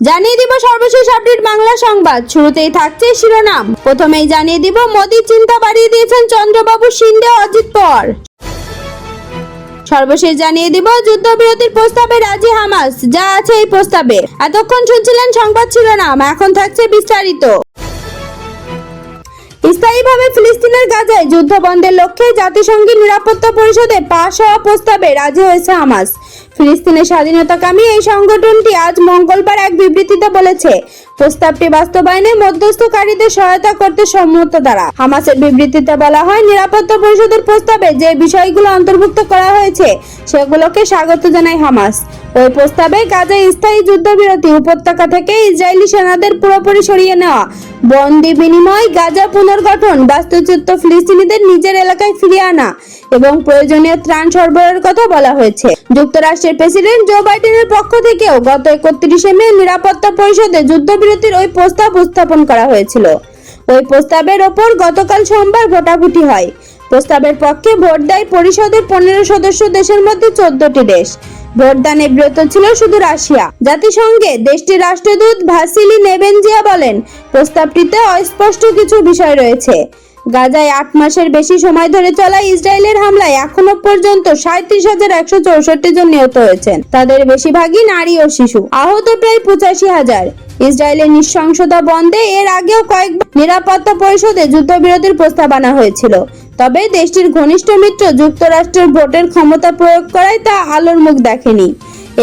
জানিয়ে দিব সর্বশেষ আপডেট বাংলা সংবাদ। শুরুতেই থাকছে শিরোনাম। প্রথমেই জানিয়ে দিব মোদির চিন্তা বাড়িয়ে দিয়েছেন চন্দ্রবাবু, শিন্ডে, অজিত পাওয়ার। সর্বশেষ জানিয়ে দিব যুদ্ধবিরতির প্রস্তাবে রাজি হামাস, যা আছে এই প্রস্তাবে। এতক্ষণ শুনছিলেন সংবাদ শিরোনাম, এখন থাকছে বিস্তারিত। স্থায়ীভাবে ফিলিস্তিনের গাজায় যুদ্ধ বন্ধের লক্ষ্যে জাতিসংঘের নিরাপত্তা পরিষদে পাশ হওয়া প্রস্তাবে রাজি হয়েছে হামাস। ফিলিস্তিনের স্বাধীনতাকামী এই সংগঠনটি আজ মঙ্গলবার এক বিবৃতিতে বলেছে, প্রস্তাবটি বাস্তবায়নে মধ্যস্থকারীদের সহায়তা করতে সম্মত তারা। হামাসের বিবৃতিতে বলা হয়, নিরাপত্তা পরিষদের প্রস্তাবে যে বিষয়গুলো অন্তর্ভুক্ত করা হয়েছে সেগুলোকে স্বাগত জানায় হামাস। ওই প্রস্তাবে গাজায় স্থায়ী যুদ্ধবিরতি, উপত্যকা থেকে ইসরায়েলি সেনাদের পুরোপুরি সরিয়ে নেওয়া, বন্দি বিনিময়, গাজা পুনর্গঠন, বাস্তুচ্যুত ফিলিস্তিনিদের নিজের এলাকায় ফিরিয়ে আনা এবং প্রয়োজনীয় ত্রাণ সরবরাহের কথা বলা হয়েছে। যুক্তরাষ্ট্রের প্রেসিডেন্ট জো বাইডেনের পক্ষ থেকেও গত 31শে মে নিরাপত্তা পরিষদে যুদ্ধবিরতির ওই প্রস্তাব উত্থাপন করা হয়েছিল। ওই প্রস্তাবের ওপর গতকাল সোমবার ভোটাভুটি হয়। প্রস্তাবের পক্ষে ভোট দেয় পরিষদের 15 সদস্য দেশের মধ্যে 14টি দেশ। ভোটদানে বিরত ছিল শুধু রাশিয়া। জাতিসংঘে দেশটির রাষ্ট্রদূত ভাসিলি নেবেনজিয়া বলেন, প্রস্তাবটিতে অস্পষ্ট কিছু বিষয় রয়েছে। গাজায় 8 মাসের বেশি সময় ধরে চলা ইসরায়েলের হামলায় এখনো পর্যন্ত 37,164 জন নিহত হয়েছেন। তাদের বেশিরভাগই নারী ও শিশু। আহত প্রায় 85,000। ইসরায়েলের নৃশংসতা বন্ধে এর আগেও কয়েকবার নিরাপত্তা পরিষদে যুদ্ধবিরতির প্রস্তাব আনা হয়েছিল। তবে দেশটির ঘনিষ্ঠ মিত্র যুক্তরাষ্ট্রের ভোটের ক্ষমতা প্রয়োগ করায় তা আলোর মুখ দেখেনি।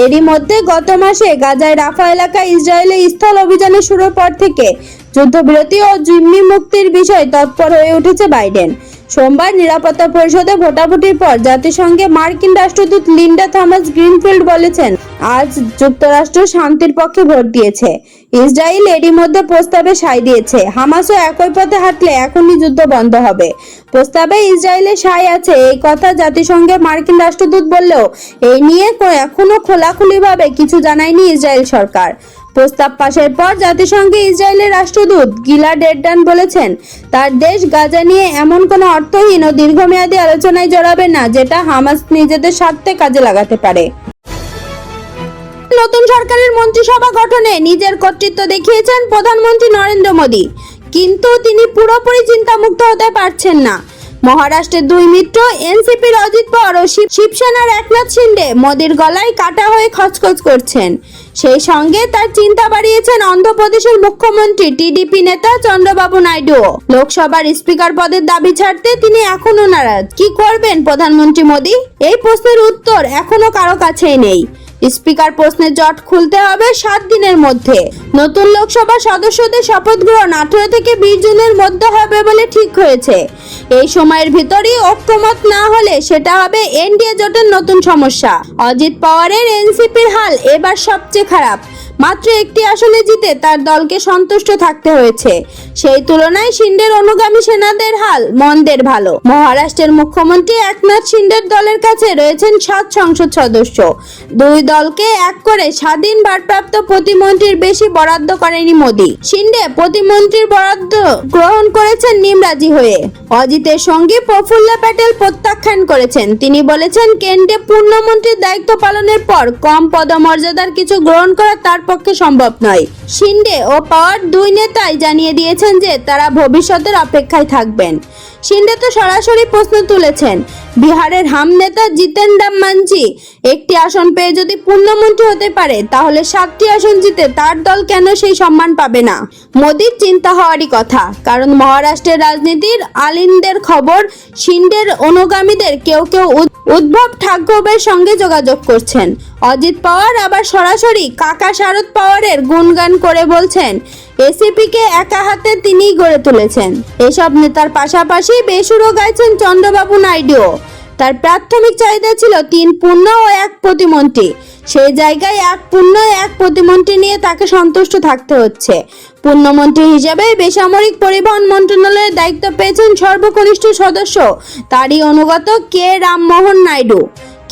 এরই মধ্যে গত মাসে গাজায় রাফা এলাকায় ইসরায়েলের স্থল অভিযানের শুরুর পর থেকে যুদ্ধবিরতি ও জিম্মি মুক্তির বিষয়ে তৎপর হয়ে উঠেছে বাইডেন। সোমবার নিরাপত্তা পরিষদে ভোটাভুটির পর জাতিসংঘে মার্কিন রাষ্ট্রদূত লিন্ডা থমাস গ্রিনফিল্ড বলেছেন, আজ যুক্তরাষ্ট্র শান্তির পক্ষে ভোট দিয়েছে। ইসরায়েল এরই মধ্যে প্রস্তাবে সায় দিয়েছে। হামাসও একই পথে হাঁটলে এখনই যুদ্ধ বন্ধ হবে। প্রস্তাবে ইসরায়েলের সায় আছে, এই কথা জাতিসংঘে মার্কিন রাষ্ট্রদূত বললেও এই নিয়ে এখনো খোলাখুলিভাবে কিছু জানায়নি ইসরায়েল সরকার। প্রস্তাব পাশের পর জাতিসংঘে ইসরায়েলের রাষ্ট্রদূত গিলাড এরডান বলেছেন, তার দেশ গাজা নিয়ে এমন কোনো অর্থহীন ও দীর্ঘমেয়াদী আলোচনায় জড়াবে না যেটা হামাস নিজেদের স্বার্থে কাজে লাগাতে পারে। নতুন সরকারের মন্ত্রিসভা গঠনে নিজের কর্তৃত্ব দেখিয়েছেন প্রধানমন্ত্রী নরেন্দ্র মোদী, কিন্তু তিনি পুরোপুরি চিন্তামুক্ত হতে পারছেন না। মহারাষ্ট্রের দুই মিত্র এনসিপির অজিত পাওয়ার ও শিবসেনার একনাথ শিন্ডে মোদীর গলায় কাটা হয়ে খচখচ করছেন। সেই সঙ্গে তার চিন্তা বাড়িয়েছেন অন্ধ্রপ্রদেশের মুখ্যমন্ত্রী টিডিপি নেতা চন্দ্রবাবু নাইডু। লোকসভার স্পিকার পদের দাবি ছাড়তে তিনি এখনো নারাজ। কি করবেন প্রধানমন্ত্রী মোদী? এই প্রশ্নের উত্তর এখনো কারো কাছেই নেই। স্পিকার প্রশ্নের জট খুলতে হবে 7 দিনের মধ্যে। নতুন লোকসভা সদস্যদের শপথ গ্রহণ 18 থেকে 20 জুনের মধ্যে হবে বলে ঠিক হয়েছে। এই সময়ের ভিতরেই ঐক্যমত না হলে সেটা হবে এনডিএ জোটের নতুন সমস্যা। অজিত পাওয়ারের এনসিপির হাল এবার সবচেয়ে খারাপ। মাত্র একটি আসনে জিতে তার দলকে সন্তুষ্ট থাকতে হয়েছে। সেই তুলনায় শিন্ডের অনুগামী সেনাদের হাল মন্দের ভালো। মহারাষ্ট্রের মুখ্যমন্ত্রী একনাথ শিন্ডের দলের কাছে রয়েছেন 7 সংসদ সদস্য। দুই দলকে এক করে স্বাধীন ভারপ্রাপ্ত প্রতিমন্ত্রীর বেশি বরাদ্দ করেনি মোদী। শিন্ডে প্রতিমন্ত্রীর বরাদ্দ গ্রহণ করেছেন নিমরাজি হয়ে। অজিতের সঙ্গে প্রফুল্ল প্যাটেল প্রত্যাখ্যান করেছেন। তিনি বলেছেন, কেন্দ্রে পূর্ণমন্ত্রীর দায়িত্ব পালনের পর কম পদমর্যাদার কিছু গ্রহণ করা তার পক্ষে সম্ভব নয়। শিন্ডে ও পাওয়ার দুই নেতাই জানিয়ে দিয়েছেন যে তারা ভবিষ্যতের অপেক্ষায় থাকবেন। শিন্ডে তো সরাসরি প্রশ্ন তুলেছেন, বিহারের হাম নেতা জিতেন রাম মাঞ্ঝি একটি আসন পেয়ে যদি পূর্ণমন্ত্রী হতে পারে, তাহলে 7টি আসন জিতে তার দল কেন সেই সম্মান পাবে না? মোদীর চিন্তা হওয়ারই কথা, কারণ মহারাষ্ট্রের রাজনীতির আলিনদের খবর, শিন্ডের অনুগামীদের কেউ কেউ উদ্ভব ঠাকুরের সঙ্গে যোগাযোগ করছেন। অজিত পাওয়ার আবার সরাসরি কাকা শারদ পাওয়ারের গুণগান করে বলছেন, এসিপিকে একা হাতে তিনিই গড়ে তুলেছেন। এসব নেতার পাশাপাশি বেসুরও গাইছেন চন্দ্রবাবু নাইডু। তার প্রাথমিক চাহিদা ছিল 3 পূর্ণ ও 1 প্রতিমন্ত্রী। সেই জায়গায় 1 পূর্ণ 1 প্রতিমন্ত্রী নিয়ে তাকে সন্তুষ্ট থাকতে হচ্ছে। পূর্ণমন্ত্রী হিসেবে বেসামরিক পরিবহন মন্ত্রণালয়ের দায়িত্ব পেয়েছেন সর্বকনিষ্ঠ সদস্য, তারই অনুগত কে রামমোহন নাইডু।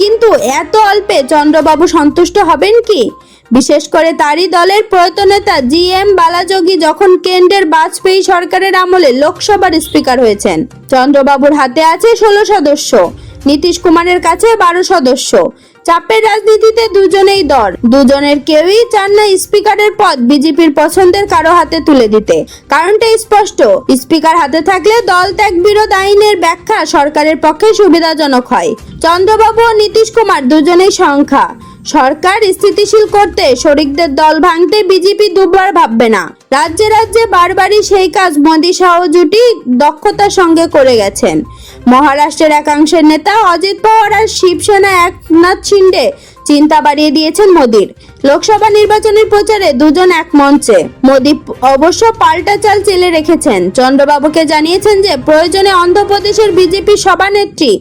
কিন্তু এত অল্পে চন্দ্রবাবু সন্তুষ্ট হবেন কি? বিশেষ করে তারই দলের প্রয়াত নেতা জিএম বালাযোগী যখন কেন্দ্রের বাজপেয়ী সরকারের আমলে লোকসভার স্পিকার হয়েছেন। চন্দ্রবাবুর হাতে আছে 16 সদস্য, নীতিশ কুমারের কাছে 12 সদস্য। চাপের রাজনীতিতে দুজনেই দর, দুজনের কেউই চান না স্পিকারের পদ বিজেপির পছন্দের কারো হাতে তুলে দিতে। কারণটা স্পষ্ট, স্পিকার হাতে থাকলে দল ত্যাগ বিরোধ আইনের ব্যাখ্যা সরকারের পক্ষে সুবিধাজনক হয়। চন্দ্রবাবু ও নীতিশ কুমার দুজনেই সংখ্যা। সরকার স্থিতিশীল করতে শরিকদের দল ভাঙতে বিজেপি দুবার ভাববে না। রাজ্যে রাজ্যে বারবারই সেই কাজ মোদী সহ জুটি দক্ষতার সঙ্গে করে গেছেন। মহারাষ্ট্রের একাংশের নেতা অজিত পাওয়ার আর শিবসেনা একনাথ শিন্ডে চিন্তা বাড়িয়ে দিয়েছেন মোদীর। লোকসভা নির্বাচনের প্রচারে দুজন এক মঞ্চে। মোদী অবশ্য পাল্টা চাল চেলে রেখেছেন। চন্দ্রবাবুকে জানিয়েছেন যে প্রয়োজনে অন্ধ্রপ্রদেশের বিজেপি সভানেত্রী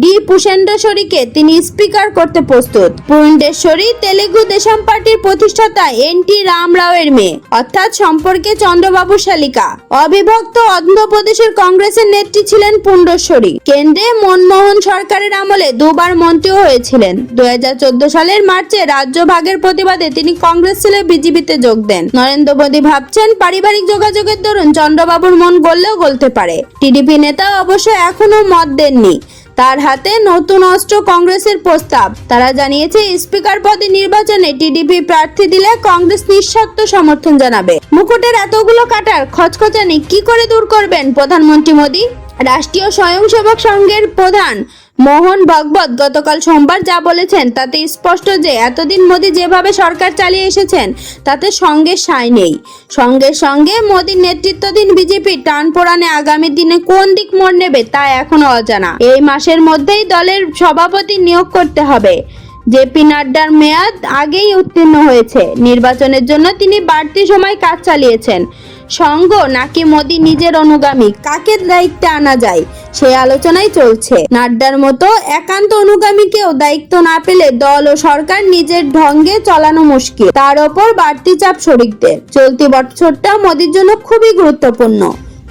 ডি পুষেন্দ্রেশ্বরীকে তিনি স্পিকার করতে প্রস্তুত। পুরুন্ডেশ্বরী তেলেগু দেশম পার্টির প্রতিষ্ঠাতা এন.টি. রামারাওয়ের মেয়ে, অর্থাৎ সম্পর্কে চন্দ্রবাবুর শালিকা। অবিভক্ত অন্ধ্রপ্রদেশের কংগ্রেসের নেত্রী ছিলেন পুণ্ডেশ্বরী। কেন্দ্রে মনমোহন সরকারের আমলে দুবার মন্ত্রীও হয়েছিলেন। 2014 সালের মার্চে রাজ্য ভাগের প্রতিবাদে তিনি কংগ্রেস ছেড়ে বিজেপিতে যোগ দেন। নরেন্দ্র মোদী ভাবছেন পারিবারিক যোগাযোগের দরুন চন্দ্রবাবুর মন গললেও গলতে পারে। টিডিপি নেতা অবশ্য এখনো মত দেননি। তার হাতে নতুন অস্ত্র কংগ্রেসের প্রস্তাব। তারা জানিয়েছে স্পিকার পদে নির্বাচনে টিডিপি প্রার্থী দিলে কংগ্রেস নিঃশর্ত সমর্থন জানাবে। মুকুটের এতগুলো কাটার খচখচানি কি করে দূর করবেন প্রধানমন্ত্রী মোদী? রাষ্ট্রীয় স্বয়ংসেবক সংঘের প্রধান মোহন ভাগবত গতকাল সোমবার যা বলেছেন তাতে স্পষ্ট যে এতদিন মোদী যেভাবে সরকার চালিয়ে এসেছেন তাতে সঙ্গের সায় নেই। সঙ্গের সঙ্গে মোদীর নেতৃত্বাধীন বিজেপি টান পোড়ানে আগামী দিনে কোন দিক মোড় নেবে তা এখনো অজানা। এই মাসের মধ্যেই দলের সভাপতি নিয়োগ করতে হবে। জেপি নাড্ডার মেয়াদ আগেই উত্তীর্ণ হয়েছে। নির্বাচনের জন্য তিনি বাড়তি সময় কাজ চালিয়েছেন। সঙ্গ নাকি মোদী নিজের অনুগামী, কাকে দায়িত্বে আনা যায় সেই আলোচনাই চলছে। নাড্ডার মতো একান্ত অনুগামীকেও দায়িত্ব না পেলে দল ও সরকার নিজের ঢঙ্গে চালানো মুশকিল। তার ওপর বাড়তি চাপ শরিকদের। চলতি বছরটা মোদীর জন্য খুবই গুরুত্বপূর্ণ।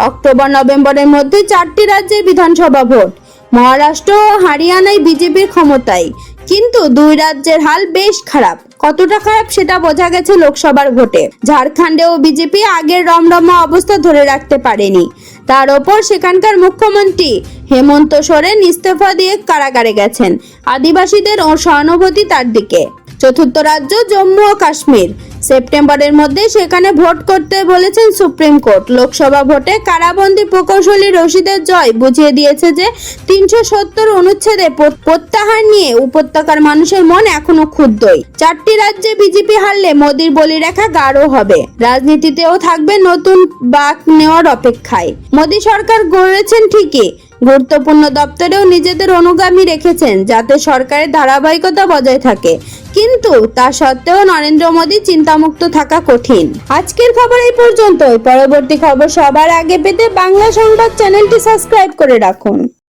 অক্টোবর নভেম্বরের মধ্যে 4টি রাজ্যের বিধানসভা ভোট। মহারাষ্ট্র ও হরিয়ানায় বিজেপির ক্ষমতায়, কিন্তু দুই রাজ্যের হাল বেশ খারাপ। কতটা খারাপ সেটা বোঝা গেছে লোকসভার ভোটে। ঝাড়খণ্ডেও বিজেপি আগের রমরমা অবস্থা ধরে রাখতে পারেনি। তার ওপর সেখানকার মুখ্যমন্ত্রী হেমন্ত সোরেন ইস্তফা দিয়ে কারাগারে গেছেন। আদিবাসীদের সহানুভূতি তার দিকে। চতুর্থ রাজ্য জম্মু ও কাশ্মীর। সেপ্টেম্বরের মধ্যে সেখানে ভোট করতে বলেছেন সুপ্রিম কোর্ট। লোকসভা ভোটে কারাবন্দী প্রকৌশলী রশিদের জয় বুঝিয়ে দিয়েছে যে 370 অনুচ্ছেদে প্রত্যাহার নিয়ে উপত্যকার মানুষের মন এখনো ক্ষুব্ধই। 4টি রাজ্যে বিজেপি হারলে মোদীর বলিরেখা গাঢ় হবে। রাজনীতিতেও থাকবে নতুন বাঁক নেওয়ার অপেক্ষায়। মোদী সরকার গড়েছেন ঠিকই, গুরুত্বপূর্ণ দপ্তরেও নিজেদের অনুগামী রেখেছেন যাতে সরকারের ধারাবাহিকতা বজায় থাকে। কিন্তু তা সত্ত্বেও নরেন্দ্র মোদী চিন্তামুক্ত থাকা কঠিন। আজকের খবর এই পর্যন্তই। পরবর্তী খবর সবার আগে পেতে বাংলা সংবাদ চ্যানেলটি সাবস্ক্রাইব করে রাখুন।